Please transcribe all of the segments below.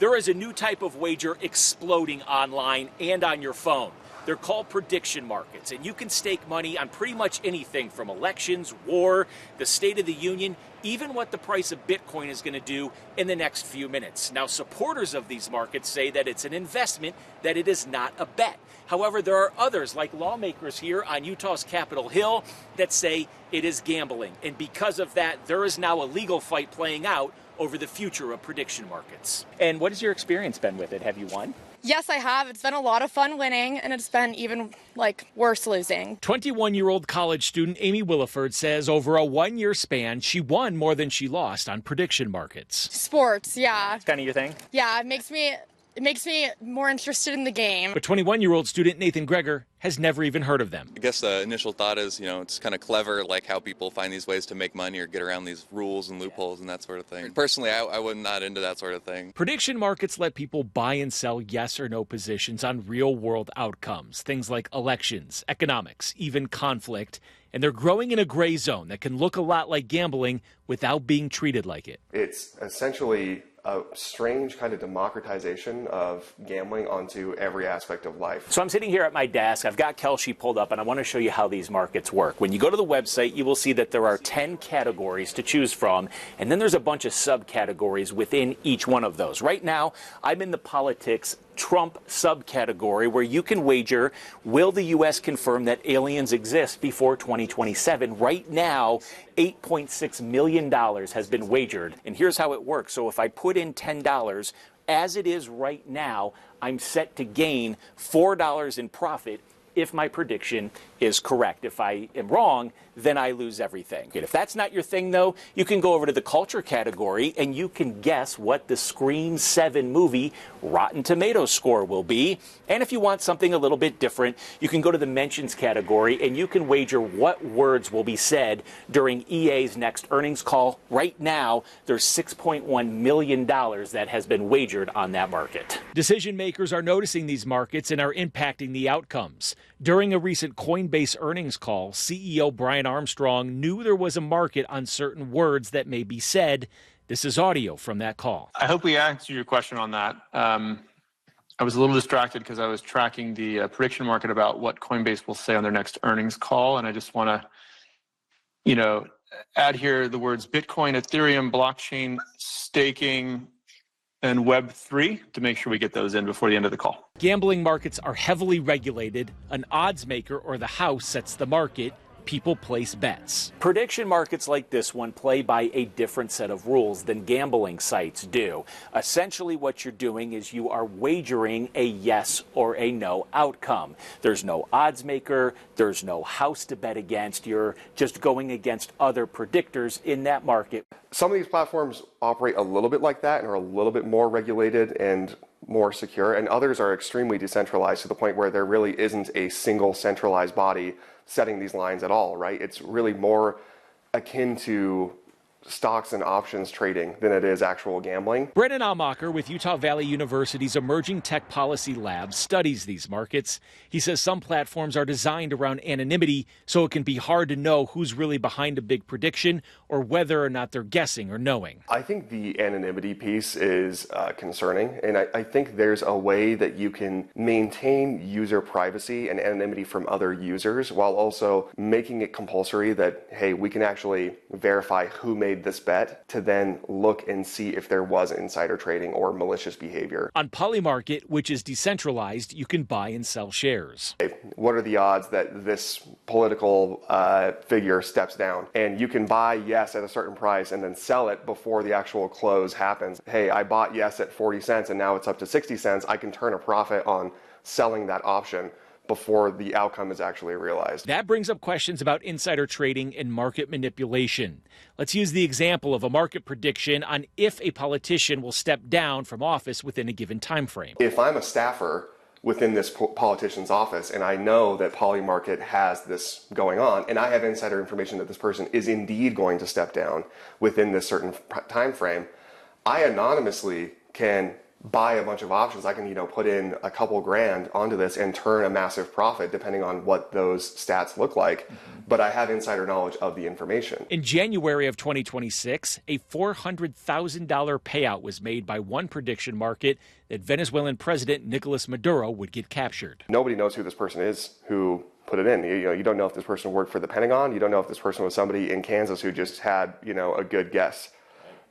There is a new type of wager exploding online and on your phone. They're called prediction markets, and you can stake money on pretty much anything from elections, war, the State of the Union, even what the price of Bitcoin is going to do in the next few minutes. Now, supporters of these markets say that it's an investment, that it is not a bet. However, there are others, like lawmakers here on Utah's Capitol Hill, that say it is gambling. And because of that, there is now a legal fight playing out over the future of prediction markets. And what has your experience been with it? Have you won? Yes, I have. It's been a lot of fun winning, and it's been even, worse losing. 21-year-old college student Amy Williford says over a one-year span, she won more than she lost on prediction markets. Sports, yeah. It's kind of your thing? Yeah, it makes me more interested in the game. But 21-year-old student Nathan Greger has never even heard of them. I guess the initial thought is, it's kind of clever, like how people find these ways to make money or get around these rules and loopholes and that sort of thing. Personally, I was not into that sort of thing. Prediction markets let people buy and sell yes or no positions on real-world outcomes, things like elections, economics, even conflict. And they're growing in a gray zone that can look a lot like gambling without being treated like it. It's essentially a strange kind of democratization of gambling onto every aspect of life. So I'm sitting here at my desk. I've got Kelshi pulled up, and I want to show you how these markets work. When you go to the website, you will see that there are 10 categories to choose from, and then there's a bunch of subcategories within each one of those. Right now, I'm in the politics Trump subcategory where you can wager, will the U.S. confirm that aliens exist before 2027? Right now, $8.6 million has been wagered. And here's how it works. So if I put in $10, as it is right now, I'm set to gain $4 in profit if my prediction is correct. If I am wrong, then I lose everything. If that's not your thing, though, you can go over to the culture category and you can guess what the Scream 7 movie Rotten Tomatoes score will be. And if you want something a little bit different, you can go to the mentions category and you can wager what words will be said during EA's next earnings call. Right now, there's $6.1 million that has been wagered on that market. Decision makers are noticing these markets and are impacting the outcomes. During a recent Coinbase earnings call, CEO Brian Armstrong knew there was a market on certain words that may be said. This is audio from that call. I hope we answered your question on that. I was a little distracted because I was tracking the prediction market about what Coinbase will say on their next earnings call. And I just want to, add here the words Bitcoin, Ethereum, blockchain, staking, and Web3 to make sure we get those in before the end of the call. Gambling markets are heavily regulated. An odds maker or the house sets the market. People place bets. Prediction markets like this one play by a different set of rules than gambling sites do. Essentially what you're doing is you are wagering a yes or a no outcome. There's no odds maker, there's no house to bet against, you're just going against other predictors in that market. Some of these platforms operate a little bit like that and are a little bit more regulated and more secure, and others are extremely decentralized to the point where there really isn't a single centralized body setting these lines at all, right? It's really more akin to stocks and options trading than it is actual gambling. Brennan Almacher with Utah Valley University's Emerging Tech Policy Lab studies these markets. He says some platforms are designed around anonymity, so it can be hard to know who's really behind a big prediction or whether or not they're guessing or knowing. I think the anonymity piece is concerning, and I think there's a way that you can maintain user privacy and anonymity from other users while also making it compulsory that, hey, we can actually verify who made this bet to then look and see if there was insider trading or malicious behavior. On Polymarket, which is decentralized, you can buy and sell shares. What are the odds that this political figure steps down? And you can buy yes at a certain price and then sell it before the actual close happens. Hey, I bought yes at 40 cents and now it's up to 60 cents. I can turn a profit on selling that option before the outcome is actually realized. That brings up questions about insider trading and market manipulation. Let's use the example of a market prediction on if a politician will step down from office within a given time frame. If I'm a staffer within this politician's office and I know that Polymarket has this going on and I have insider information that this person is indeed going to step down within this certain time frame, I anonymously can buy a bunch of options. I can, put in a couple grand onto this and turn a massive profit depending on what those stats look like. But I have insider knowledge of the information. In January of 2026, a $400,000 payout was made by one prediction market that Venezuelan President Nicolas Maduro would get captured. Nobody knows who this person is who put it in. You don't know if this person worked for the Pentagon. You don't know if this person was somebody in Kansas who just had, a good guess.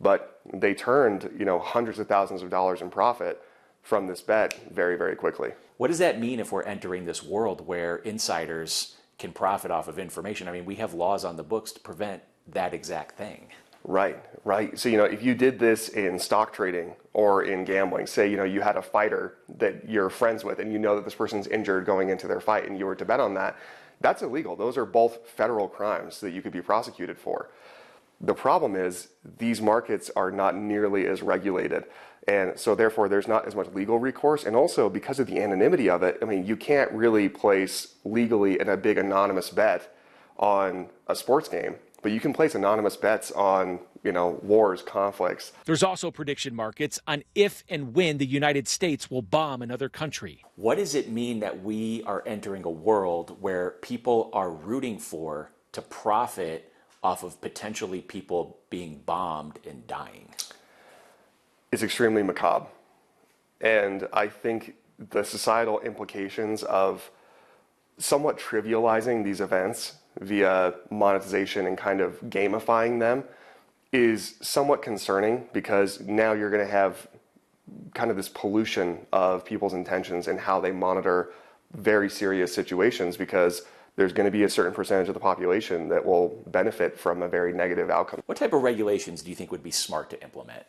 But they turned, hundreds of thousands of dollars in profit from this bet very, very quickly. What does that mean if we're entering this world where insiders can profit off of information? I mean, we have laws on the books to prevent that exact thing. Right. So, if you did this in stock trading or in gambling, say, you had a fighter that you're friends with and you know that this person's injured going into their fight and you were to bet on that, that's illegal. Those are both federal crimes that you could be prosecuted for. The problem is these markets are not nearly as regulated. And so therefore there's not as much legal recourse. And also because of the anonymity of it, you can't really place legally in a big anonymous bet on a sports game, but you can place anonymous bets on, wars, conflicts. There's also prediction markets on if and when the United States will bomb another country. What does it mean that we are entering a world where people are rooting to profit off of potentially people being bombed and dying? It's extremely macabre. And I think the societal implications of somewhat trivializing these events via monetization and kind of gamifying them is somewhat concerning, because now you're going to have kind of this pollution of people's intentions and how they monitor very serious situations, because there's going to be a certain percentage of the population that will benefit from a very negative outcome. What type of regulations do you think would be smart to implement?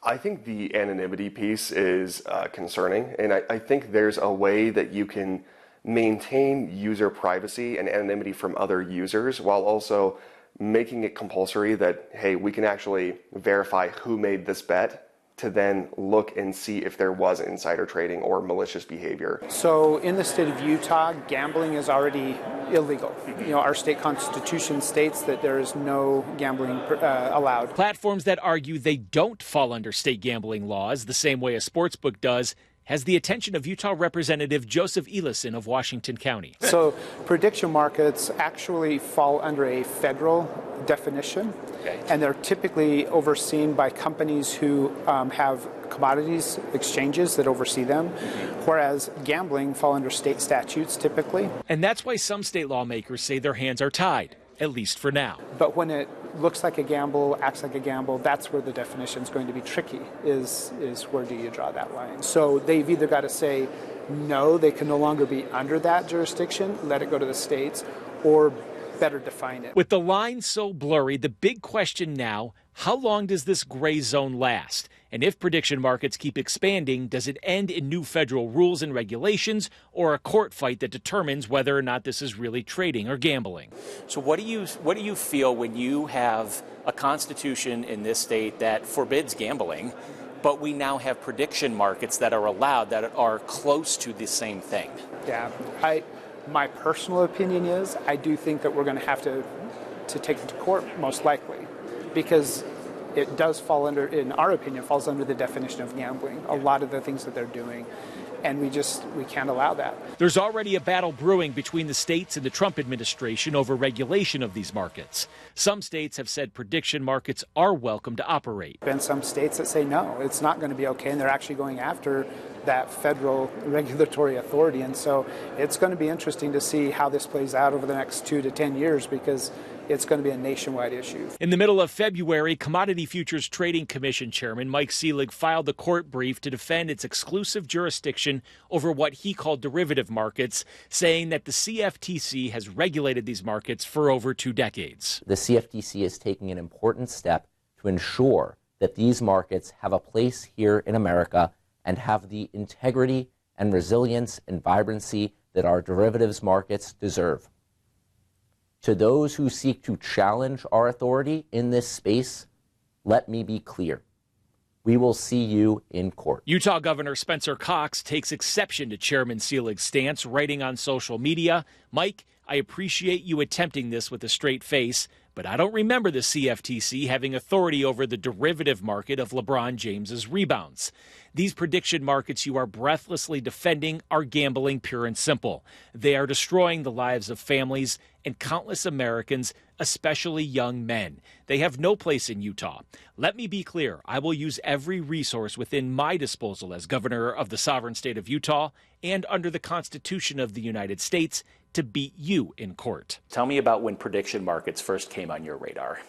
I think the anonymity piece is concerning, and I think there's a way that you can maintain user privacy and anonymity from other users while also making it compulsory that, hey, we can actually verify who made this bet to then look and see if there was insider trading or malicious behavior. So in the state of Utah, gambling is already illegal. Our state constitution states that there is no gambling allowed. Platforms that argue they don't fall under state gambling laws the same way a sportsbook does has the attention of Utah Representative Joseph Ellison of Washington County. So prediction markets actually fall under a federal definition, and they're typically overseen by companies who have commodities exchanges that oversee them, whereas gambling fall under state statutes typically. And that's why some state lawmakers say their hands are tied, at least for now. But when it looks like a gamble, acts like a gamble, that's where the definition is going to be tricky, is where do you draw that line? So they've either got to say, no, they can no longer be under that jurisdiction, let it go to the states, or better define it. With the line so blurry, the big question now, how long does this gray zone last? And if prediction markets keep expanding, does it end in new federal rules and regulations or a court fight that determines whether or not this is really trading or gambling? So what do you feel when you have a constitution in this state that forbids gambling, but we now have prediction markets that are allowed that are close to the same thing? Yeah, my personal opinion is I do think that we're going to have to take it to court, most likely, because it does fall under, in our opinion, falls under the definition of gambling, a lot of the things that they're doing, and we can't allow that. There's already a battle brewing between the states and the Trump administration over regulation of these markets. Some states have said prediction markets are welcome to operate. And some states that say no, it's not going to be okay, and they're actually going after that federal regulatory authority. And so it's going to be interesting to see how this plays out over the next 2 to 10 years, because it's going to be a nationwide issue. In the middle of February, Commodity Futures Trading Commission Chairman Mike Seelig filed the court brief to defend its exclusive jurisdiction over what he called derivative markets, saying that the CFTC has regulated these markets for over 2 decades. The CFTC is taking an important step to ensure that these markets have a place here in America and have the integrity and resilience and vibrancy that our derivatives markets deserve. To those who seek to challenge our authority in this space, let me be clear. We will see you in court. Utah Governor Spencer Cox takes exception to Chairman Seelig's stance, writing on social media, "Mike, I appreciate you attempting this with a straight face, but I don't remember the CFTC having authority over the derivative market of LeBron James's rebounds. These prediction markets you are breathlessly defending are gambling pure and simple. They are destroying the lives of families and countless Americans, especially young men. They have no place in Utah. Let me be clear, I will use every resource within my disposal as governor of the sovereign state of Utah and under the Constitution of the United States to beat you in court. Tell me about when prediction markets first came on your radar.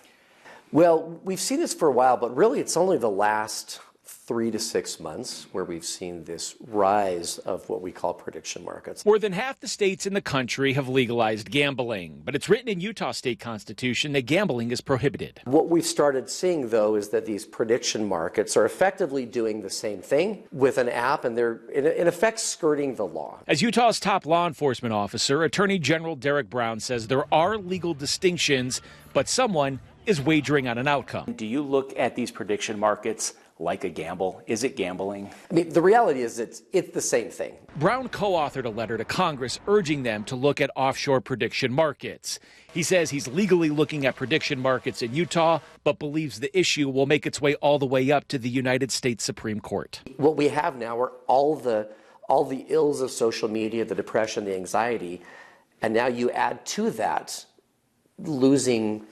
Well, we've seen this for a while, but really it's only the last 3 to 6 months where we've seen this rise of what we call prediction markets. More than half the states in the country have legalized gambling, but it's written in Utah state constitution that gambling is prohibited. What we've started seeing, though, is that these prediction markets are effectively doing the same thing with an app, and they're in effect skirting the law. As Utah's top law enforcement officer, Attorney General Derek Brown says there are legal distinctions, but someone is wagering on an outcome. Do you look at these prediction markets like a gamble? Is it gambling? I mean, the reality is it's the same thing. Brown co-authored a letter to Congress urging them to look at offshore prediction markets. He says he's legally looking at prediction markets in Utah, but believes the issue will make its way all the way up to the United States Supreme Court. What we have now are all the ills of social media, the depression, the anxiety, and now you add to that losing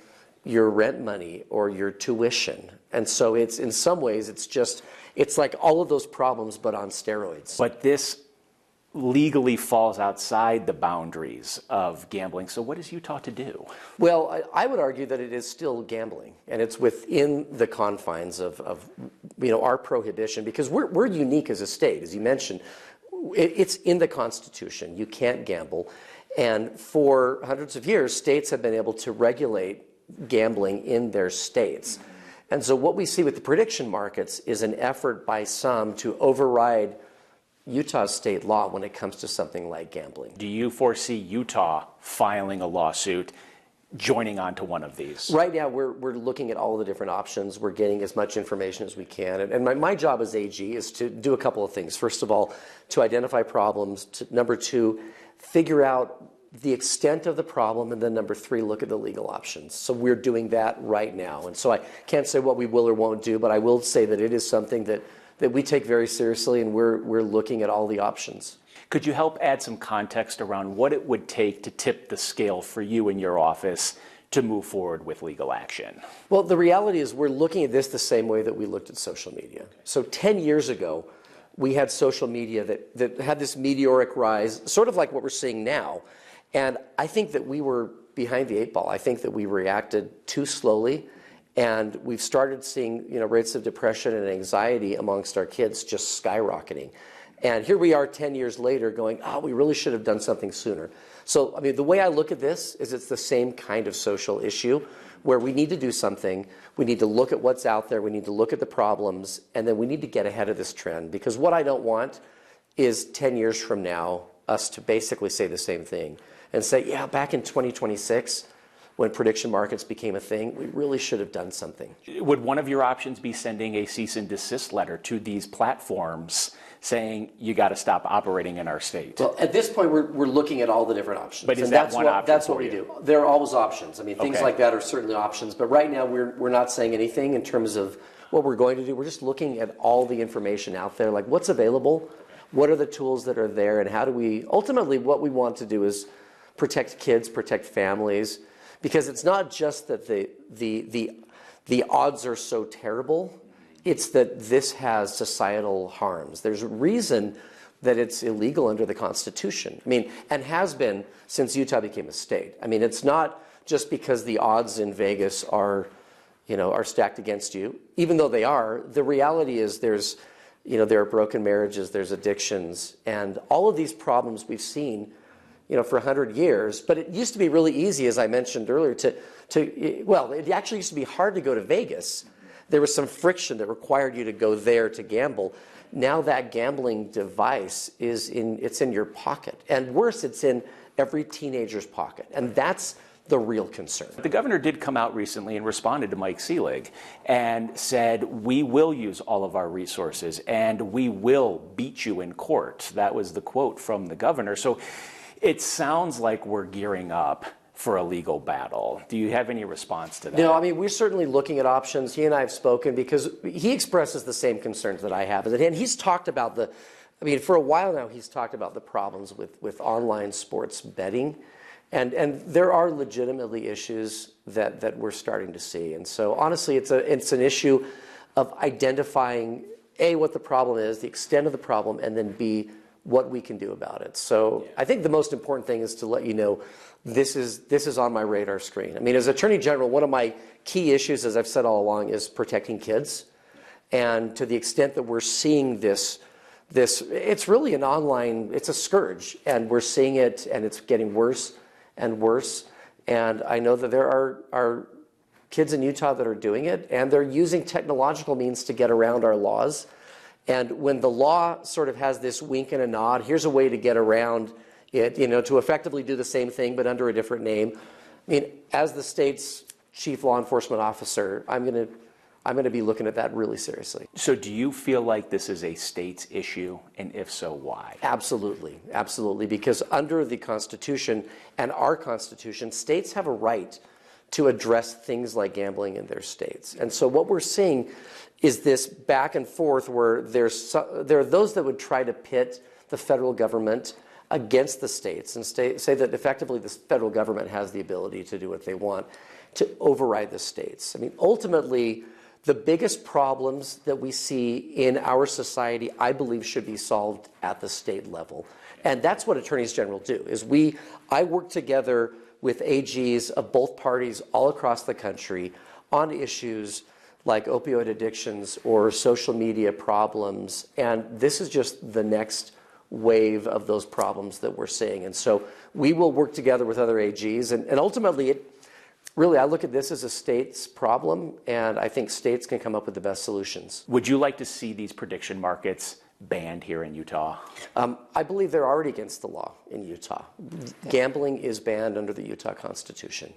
your rent money or your tuition. And so it's, in some ways, it's like all of those problems, but on steroids. But this legally falls outside the boundaries of gambling. So what is Utah to do? Well, I would argue that it is still gambling, and it's within the confines of our prohibition, because we're unique as a state. As you mentioned, it's in the Constitution. You can't gamble. And for hundreds of years, states have been able to regulate gambling in their states. And so what we see with the prediction markets is an effort by some to override Utah's state law when it comes to something like gambling. Do you foresee Utah filing a lawsuit, joining onto one of these? Right now, we're looking at all the different options. We're getting as much information as we can. And my job as AG is to do a couple of things. First of all, to identify problems. Number two, figure out the extent of the problem, and then number three, look at the legal options. So we're doing that right now. And so I can't say what we will or won't do, but I will say that it is something that we take very seriously, and we're looking at all the options. Could you help add some context around what it would take to tip the scale for you in your office to move forward with legal action? Well, the reality is we're looking at this the same way that we looked at social media. So 10 years ago, we had social media that had this meteoric rise, sort of like what we're seeing now. And I think that we were behind the 8 ball. I think that we reacted too slowly, and we've started seeing rates of depression and anxiety amongst our kids just skyrocketing. And here we are 10 years later going, we really should have done something sooner. So, I mean, the way I look at this is it's the same kind of social issue where we need to do something. We need to look at what's out there. We need to look at the problems, and then we need to get ahead of this trend. Because what I don't want is 10 years from now us to basically say the same thing and say, yeah, back in 2026, when prediction markets became a thing, we really should have done something. Would one of your options be sending a cease and desist letter to these platforms saying you got to stop operating in our state? Well, at this point, we're looking at all the different options. But is that one option? That's what we do. There are always options. I mean, things like that are certainly options. But right now, we're not saying anything in terms of what we're going to do. We're just looking at all the information out there, like what's available, what are the tools that are there, and how do we, ultimately what we want to do is protect kids, protect families, because it's not just that the odds are so terrible, it's that this has societal harms. There's a reason that it's illegal under the Constitution. I mean, and has been since Utah became a state. I mean, it's not just because the odds in Vegas are stacked against you, even though they are. The reality is there are broken marriages, there's addictions, and all of these problems we've seen for 100 years. But it used to be really easy, as I mentioned earlier, it actually used to be hard to go to Vegas. There was some friction that required you to go there to gamble. Now that gambling device it's in your pocket. And worse, it's in every teenager's pocket. And that's the real concern. The governor did come out recently and responded to Mike Seelig and said, we will use all of our resources and we will beat you in court. That was the quote from the governor. So it sounds like we're gearing up for a legal battle. Do you have any response to that? No, I mean, we're certainly looking at options. He and I have spoken because he expresses the same concerns that I have. And he's talked about for a while now, he's talked about the problems with online sports betting. And there are legitimately issues that we're starting to see. And so honestly, it's an issue of identifying, A, what the problem is, the extent of the problem, and then B, what we can do about it. So I think the most important thing is to let you know this is on my radar screen. I mean, as Attorney General, one of my key issues, as I've said all along, is protecting kids. And to the extent that we're seeing this, it's really an online, it's a scourge. And we're seeing it, and it's getting worse and worse. And I know that there are kids in Utah that are doing it, and they're using technological means to get around our laws. And when the law sort of has this wink and a nod, here's a way to get around it, to effectively do the same thing but under a different name. I mean, as the state's chief law enforcement officer, I'm going to be looking at that really seriously. So do you feel like this is a state's issue, and if so, why? Absolutely, absolutely, because under the Constitution and our Constitution, states have a right to address things like gambling in their states. And so what we're seeing is this back and forth where there are those that would try to pit the federal government against the states and say that effectively the federal government has the ability to do what they want, to override the states. I mean, ultimately, the biggest problems that we see in our society, I believe, should be solved at the state level. And that's what attorneys general do, is I work together with AGs of both parties all across the country on issues like opioid addictions or social media problems. And this is just the next wave of those problems that we're seeing. And so we will work together with other AGs. And ultimately, really, I look at this as a state's problem, and I think states can come up with the best solutions. Would you like to see these prediction markets banned here in Utah? I believe they're already against the law in Utah. Gambling is banned under the Utah Constitution.